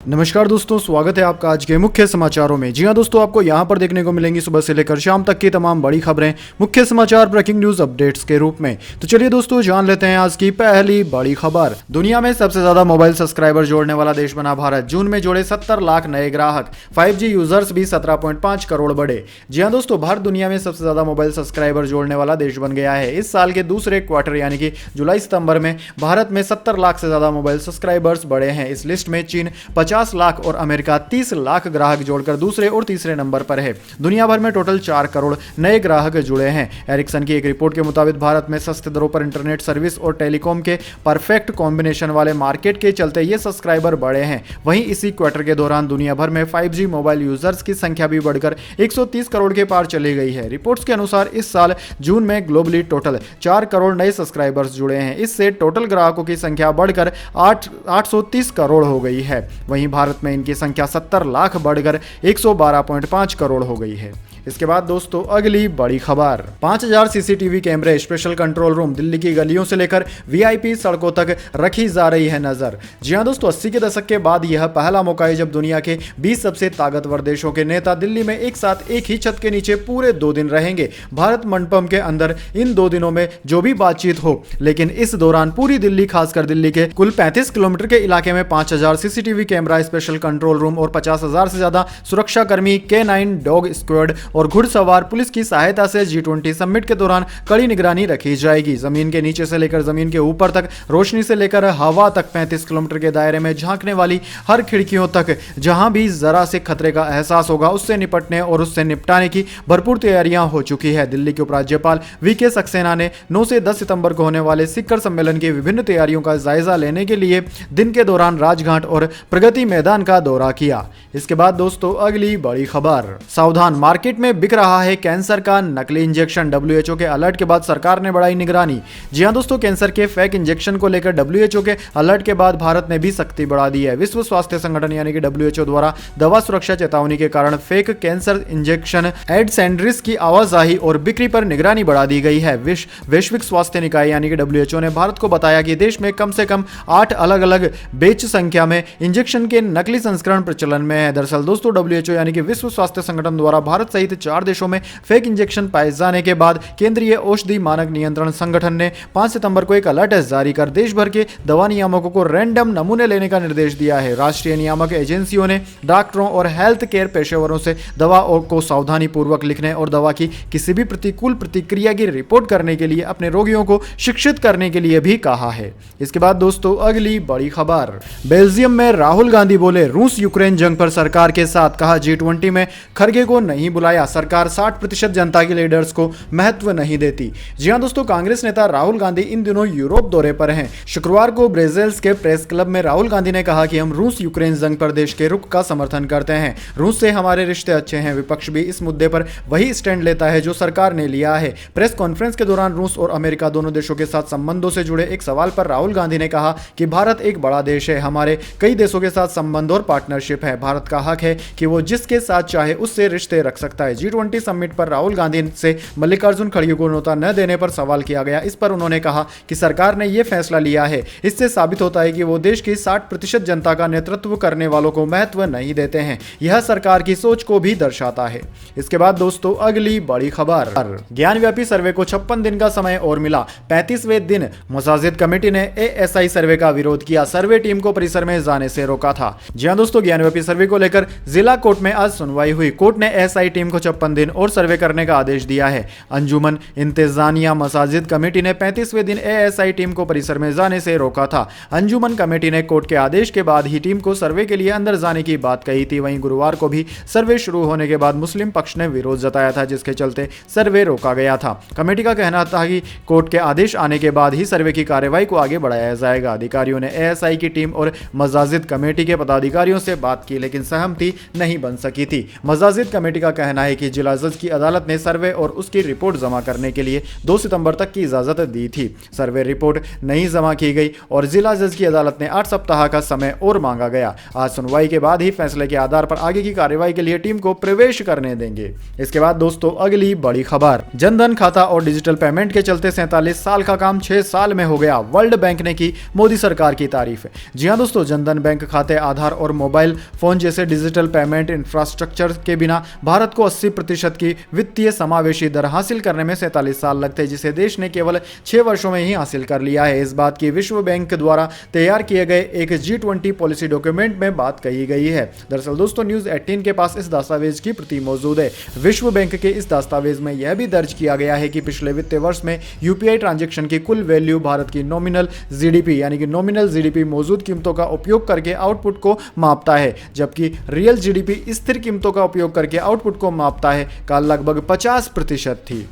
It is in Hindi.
नमस्कार दोस्तों, स्वागत है आपका आज के मुख्य समाचारों में। जी हां दोस्तों, आपको यहां पर देखने को मिलेंगी सुबह से लेकर शाम तक की तमाम बड़ी खबरें मुख्य समाचार ब्रेकिंग न्यूज अपडेट्स के रूप में। तो चलिए दोस्तों, जान लेते हैं आज की पहली बड़ी खबर। दुनिया में सबसे ज्यादा मोबाइल सब्सक्राइबर जोड़ने वाला देश बना भारत। जून में जोड़े 70 लाख नए ग्राहक। 5G यूजर्स भी 17.5 करोड़ बढ़े। जी हां दोस्तों, भारत दुनिया में सबसे ज्यादा मोबाइल सब्सक्राइबर जोड़ने वाला देश बन गया है। इस साल के दूसरे क्वार्टर यानी कि जुलाई सितंबर में भारत में 70 लाख से ज्यादा मोबाइल सब्सक्राइबर्स बढ़े हैं। इस लिस्ट में चीन 50 लाख और अमेरिका 30 लाख ग्राहक जोड़कर दूसरे और तीसरे नंबर पर है। दुनिया भर में टोटल 4 करोड़ नए ग्राहक जुड़े हैं। एरिक्सन की एक रिपोर्ट के मुताबिक भारत में सस्ते दरों पर इंटरनेट सर्विस और टेलीकॉम के परफेक्ट कॉम्बिनेशन वाले मार्केट के चलते ये सब्सक्राइबर बढ़े हैं। वहीं इसी क्वार्टर के दौरान दुनिया भर में 5G मोबाइल यूजर्स की संख्या भी बढ़कर 130 करोड़ के पार चली गई है। रिपोर्ट्स के अनुसार इस साल जून में ग्लोबली टोटल 4 करोड़ नए सब्सक्राइबर्स जुड़े हैं। इससे टोटल ग्राहकों की संख्या बढ़कर 830 करोड़ हो गई है। वहीं भारत में इनकी संख्या 70 लाख बढ़कर 112.5 करोड़ हो गई है। इसके बाद दोस्तों, अगली बड़ी खबर। 5000 सीसीटीवी कैमरे, स्पेशल कंट्रोल रूम, दिल्ली की गलियों से लेकर वीआईपी सड़कों तक रखी जा रही है नजर। जी हां दोस्तों, 80 के दशक के बाद यह पहला मौका है जब दुनिया के 20 सबसे ताकतवर देशों के नेता दिल्ली में एक साथ एक ही छत के नीचे पूरे 2 दिन रहेंगे। भारत मंडपम के अंदर इन 2 दिनों में जो भी बातचीत हो, लेकिन इस दौरान पूरी दिल्ली, खासकर दिल्ली के कुल 35 किलोमीटर के इलाके में 5000 CCTV camera, special control room और 50,000 से ज्यादा सुरक्षाकर्मी, K9 डॉग स्क्वाड और घुड़सवार पुलिस की सहायता से G20 समिट के दौरान कड़ी निगरानी रखी जाएगी। जमीन के नीचे से लेकर जमीन के ऊपर तक, रोशनी से लेकर हवा तक 35 किलोमीटर के दायरे में झांकने वाली हर खिड़कियों तक, जहां भी जरा से खतरे का एहसास होगा उससे निपटने और उससे निपटाने की भरपूर तैयारियां हो चुकी है। दिल्ली के उपराज्यपाल VK सक्सेना ने 9 से 10 सितंबर को होने वाले शिखर सम्मेलन की विभिन्न तैयारियों का जायजा लेने के लिए दिन के दौरान राजघाट और प्रगति मैदान का दौरा किया। इसके बाद दोस्तों, अगली बड़ी खबर। सावधान, मार्केट में बिक रहा है कैंसर का नकली इंजेक्शन। WHO के अलर्ट के बाद सरकार ने बढ़ाई निगरानी। जी हां दोस्तों, कैंसर के फेक इंजेक्शन को लेकर WHO के अलर्ट के बाद भारत ने भी सख्ती बढ़ा दी है। विश्व स्वास्थ्य संगठन यानी कि WHO द्वारा दवा सुरक्षा चेतावनी के कारण fake cancer injection aids and risk की आवाजाही और बिक्री पर निगरानी बढ़ा दी गई है। वैश्विक स्वास्थ्य निकाय यानी कि WHO ने भारत को बताया कि देश में कम से कम 8 अलग अलग बेच संख्या में इंजेक्शन के नकली संस्करण प्रचलन में है। दरअसल दोस्तों, WHO यानी कि विश्व स्वास्थ्य संगठन द्वारा भारत सहित 4 देशों में फेक इंजेक्शन पाए जाने के बाद केंद्रीय औषधि मानक नियंत्रण संगठन ने 5 सितंबर को एक अलर्ट जारी कर देश भर के दवा नियामकों को रैंडम नमूने लेने का निर्देश दिया है। राष्ट्रीय नियामक एजेंसियों ने डॉक्टरों और हेल्थ केयर पेशेवरों से दवा को सावधानी पूर्वक लिखने और दवा की किसी भी प्रतिकूल प्रतिक्रिया की रिपोर्ट करने के लिए अपने रोगियों को शिक्षित करने के लिए भी कहा है। इसके बाद दोस्तों, अगली बड़ी खबर। बेल्जियम में राहुल गांधी बोले रूस यूक्रेन जंग पर सरकार के साथ। कहा G20 में खरगे को नहीं बुलाया, सरकार 60% जनता के लीडर्स को महत्व नहीं देती। जी हां दोस्तों, कांग्रेस नेता राहुल गांधी इन दिनों यूरोप दौरे पर हैं। शुक्रवार को ब्रसेल्स के प्रेस क्लब में राहुल गांधी ने कहा कि हम रूस यूक्रेन जंग पर देश के रुख का समर्थन करते हैं। रूस से हमारे रिश्ते अच्छे हैं। विपक्ष भी इस मुद्दे पर वही स्टैंड लेता है जो सरकार ने लिया है। प्रेस कॉन्फ्रेंस के दौरान रूस और अमेरिका दोनों देशों के साथ संबंधों से जुड़े एक सवाल पर राहुल गांधी ने कहा कि भारत एक बड़ा देश है, हमारे कई देशों के साथ संबंध और पार्टनरशिप है। भारत का हक है कि वो जिसके साथ चाहे उससे रिश्ते रख सकता है। G20 समिट पर राहुल गांधी से मल्लिकार्जुन खड़गे को न्योता न देने पर सवाल किया गया। इस पर उन्होंने कहा कि सरकार ने यह फैसला लिया है, इससे साबित होता है कि वो देश की 60% जनता का नेतृत्व करने वालों को महत्व नहीं देते हैं। यह सरकार की सोच को भी दर्शाता है। इसके बाद दोस्तों, अगली बड़ी खबर। ज्ञानव्यापी सर्वे को 56 दिन का समय और मिला। 35वें दिन मसाजिद कमेटी ने ASI सर्वे का विरोध किया। सर्वे टीम को परिसर में जाने से रोका था। जी हां दोस्तों, ज्ञानव्यापी सर्वे को लेकर जिला कोर्ट में आज सुनवाई हुई। कोर्ट ने ASI टीम को 56 दिन और सर्वे करने का आदेश दिया है। अंजुमन इंतजामिया मसाजिद कमेटी ने 35वें दिन ASI टीम को परिसर में जाने से रोका था। अंजुमन कमेटी ने कोर्ट के आदेश के बाद ही टीम को सर्वे के लिए अंदर जाने की बात कही थी। वहीं गुरुवार को भी सर्वे शुरू होने के बाद मुस्लिम पक्ष ने विरोध जताया था, जिसके चलते सर्वे रोका गया था। कमेटी का कहना था कि कोर्ट के आदेश आने के बाद ही सर्वे की कार्यवाही को आगे बढ़ाया जाएगा। अधिकारियों ने ASI की टीम और मसाजिद कमेटी के पदाधिकारियों से बात की, लेकिन सहमति नहीं बन सकी थी। मसाजिद कमेटी का कहना है कि जिला जज की अदालत ने सर्वे और उसकी रिपोर्ट जमा करने के लिए 2 सितंबर तक की इजाजत दी थी। सर्वे रिपोर्ट नहीं जमा की गई और जिला जज की अदालत ने 8 सप्ताह का समय और मांगा गया। आज सुनवाई के बाद ही फैसले के आधार पर आगे की कार्रवाई के लिए टीम को प्रवेश करने देंगे। इसके बाद दोस्तों, अगली बड़ी खबर। जनधन खाता और डिजिटल पेमेंट के चलते 47 साल का काम 6 साल में हो गया। वर्ल्ड बैंक ने की मोदी सरकार की तारीफ। जी हां दोस्तों, जनधन बैंक खाता खाते, आधार और मोबाइल फोन जैसे डिजिटल पेमेंट इंफ्रास्ट्रक्चर के बिना भारत को 80% की वित्तीय समावेशी दर हासिल करने में 47 साल लगते, जिसे देश ने केवल 6 वर्षों में ही हासिल कर लिया है। इस बात की विश्व बैंक द्वारा तैयार किए गए एक G20 पॉलिसी डॉक्यूमेंट में बात कही गई है। दरअसल दोस्तों न्यूज़ 18 के पास इस दस्तावेज की प्रति मौजूद है। विश्व बैंक के इस दस्तावेज में यह भी दर्ज किया गया है कि पिछले वित्तीय वर्ष में यूपीआई ट्रांजैक्शन की कुल वैल्यू भारत की नॉमिनल जीडीपी यानी कि नॉमिनल जीडीपी मौजूद कीमतों का उपयोग करके आउटपुट को मापता है, जबकि रियल जीडीपी स्थिर कीमतों का उपयोग करके आउटपुट को मापता है का लगभग 50% थी।